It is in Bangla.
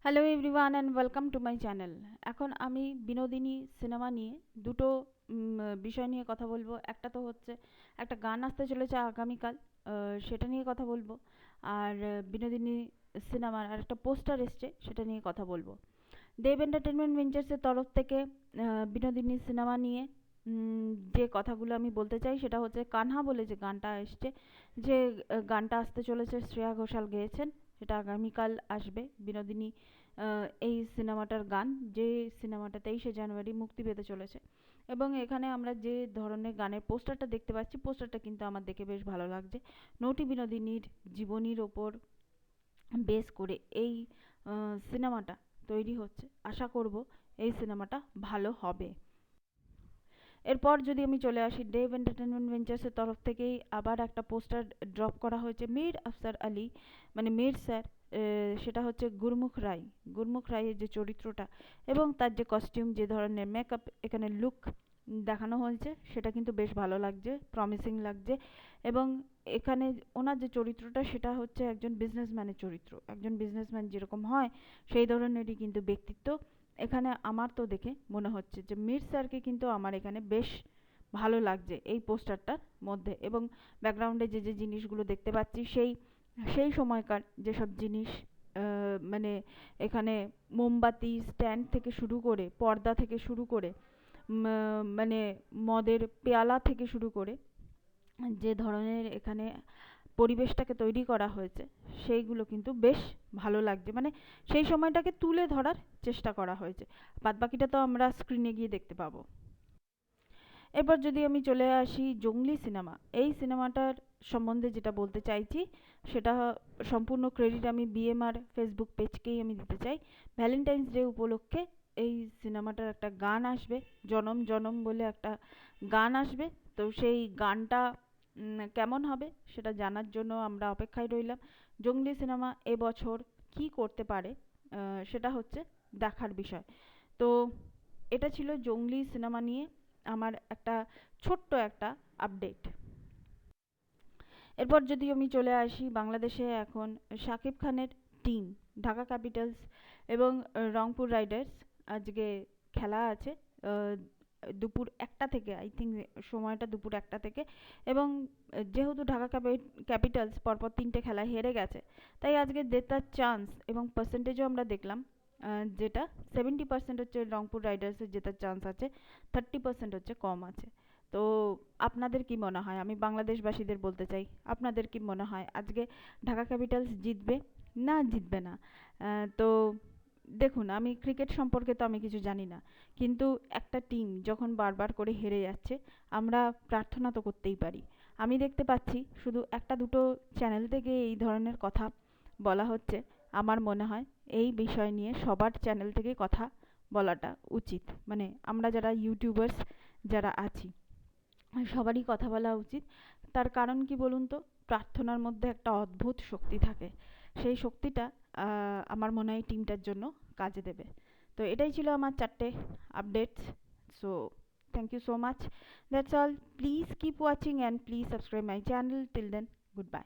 Hello everyone and welcome to my channel. এখন আমি বিনোদিনী সিনেমা নিয়ে দুটো বিষয় নিয়ে কথা বলবো। একটা তো হচ্ছে একটা গান আসতে চলেছে আগামীকাল, সেটা নিয়ে কথা বলবো। আর বিনোদিনী সিনেমার আর একটা পোস্টার এসছে, সেটা নিয়ে কথা বলবো। দেব এন্টারটেনমেন্ট ভেঞ্চার্সের তরফ থেকে বিনোদিনী সিনেমা নিয়ে যে কথাগুলো আমি বলতে চাই সেটা হচ্ছে কানহা বলে যে গানটা এসছে, যে গানটা আসতে চলেছে, শ্রেয়া ঘোষাল গেয়েছেন, সেটা আগামীকাল আসবে। বিনোদিনী এই সিনেমাটার গান, যে সিনেমাটা 23শে জানুয়ারি মুক্তি পেতে চলেছে। এবং এখানে আমরা যে ধরনের গানের পোস্টারটা দেখতে পাচ্ছি, পোস্টারটা কিন্তু আমার দেখে বেশ ভালো লাগছে। নটি বিনোদিনীর জীবনীর ওপর বেস করে এই সিনেমাটা তৈরি হচ্ছে। আশা করব এই সিনেমাটা ভালো হবে। এরপর যদি আমি চলে আসি, দেব এন্টারটেনমেন্ট ভেঞ্চার্সের তরফ থেকেই আবার একটা পোস্টার ড্রপ করা হয়েছে মীর আফসার আলী, মানে মীর স্যার। সেটা হচ্ছে গুরমুখ রায়ের যে চরিত্রটা এবং তার যে কস্টিউম, যে ধরনের মেকআপ, এখানে লুক দেখানো হয়েছে, সেটা কিন্তু বেশ ভালো লাগছে, প্রমিসিং লাগছে। এবং এখানে ওনার যে চরিত্রটা, সেটা হচ্ছে একজন বিজনেসম্যানের চরিত্র। একজন বিজনেসম্যান যেরকম হয় সেই ধরনেরই কিন্তু ব্যক্তিত্ব এখানে আমার তো দেখে মনে হচ্ছে যে মীর স্যারকে কিন্তু আমার এখানে বেশ ভালো লাগছে এই পোস্টারটার মধ্যে। এবং ব্যাকগ্রাউন্ডে যে যে জিনিসগুলো দেখতে পাচ্ছি, সেই সেই সময়কার যেসব জিনিস, মানে এখানে মোমবাতি স্ট্যান্ড থেকে শুরু করে, পর্দা থেকে শুরু করে, মানে মদের পেয়ালা থেকে শুরু করে যে ধরনের এখানে পরিবেশটাকে তৈরি করা হয়েছে, সেইগুলো কিন্তু বেশ ভালো লাগছে। মানে সেই সময়টাকে তুলে ধরার চেষ্টা করা হয়েছে। বাদবাকিটা তো আমরা স্ক্রিনে গিয়ে দেখতে পাবো। এরপর যদি আমি চলে আসি জঙ্গলি সিনেমা, এই সিনেমাটার সম্বন্ধে যেটা বলতে চাইছি, সেটা সম্পূর্ণ ক্রেডিট আমি বিএমআর ফেসবুক পেজকেই আমি দিতে চাই। ভ্যালেন্টাইন্স ডে উপলক্ষে এই সিনেমাটার একটা গান আসবে, জনম জনম বলে একটা গান আসবে। তো সেই গানটা কেমন হবে সেটা জানার জন্য আমরা অপেক্ষায় রইলাম। জঙ্গলি সিনেমা এবছর কি করতে পারে, সেটা হচ্ছে দেখার বিষয়। তো এটা ছিল জঙ্গলি সিনেমা নিয়ে আমার একটা ছোট্ট একটা আপডেট। এরপর যদি আমি চলে আসি, বাংলাদেশে এখন শাকিব খানের টিম, ঢাকা ক্যাপিটালস এবং রংপুর রাইডার্স আজকে খেলা আছে দুপুর 1টা থেকে, আই থিঙ্ক সময়টা দুপুর 1টা থেকে। এবং যেহেতু ঢাকা ক্যাপিটালস পরপর 3টে খেলা হেরে গেছে, তাই আজকে জেতার চান্স এবং পার্সেন্টেজও আমরা দেখলাম, যেটা 70% হচ্ছে রংপুর রাইডার্সের জেতার চান্স আছে, 30% হচ্ছে কম আছে। তো আপনাদের কি মনে হয়, আমি বাংলাদেশবাসীদের বলতে চাই, আপনাদের কি মনে হয় আজকে ঢাকা ক্যাপিটালস জিতবে না জিতবে না? তো দেখুন, আমি ক্রিকেট সম্পর্কে তো আমি কিছু জানি না, কিন্তু একটা টিম যখন বারবার করে হেরে যাচ্ছে, আমরা প্রার্থনা তো করতেই পারি। আমি দেখতে পাচ্ছি শুধু একটা দুটো চ্যানেল থেকে এই ধরনের কথা বলা হচ্ছে। আমার মনে হয় এই বিষয় নিয়ে সবার চ্যানেল থেকে কথা বলাটা উচিত। মানে আমরা যারা ইউটিউবার্স যারা আছি, সবারই কথা বলা উচিত। তার কারণ কি বলুন তো, প্রার্থনার মধ্যে একটা অদ্ভুত শক্তি থাকে, সেই শক্তিটা আমার মনে হয় টিমটার জন্য কাজে দেবে। তো এটাই ছিল আমার 4টে updates. So thank you so much, that's all. Please keep watching and please subscribe my channel. Till then, good by.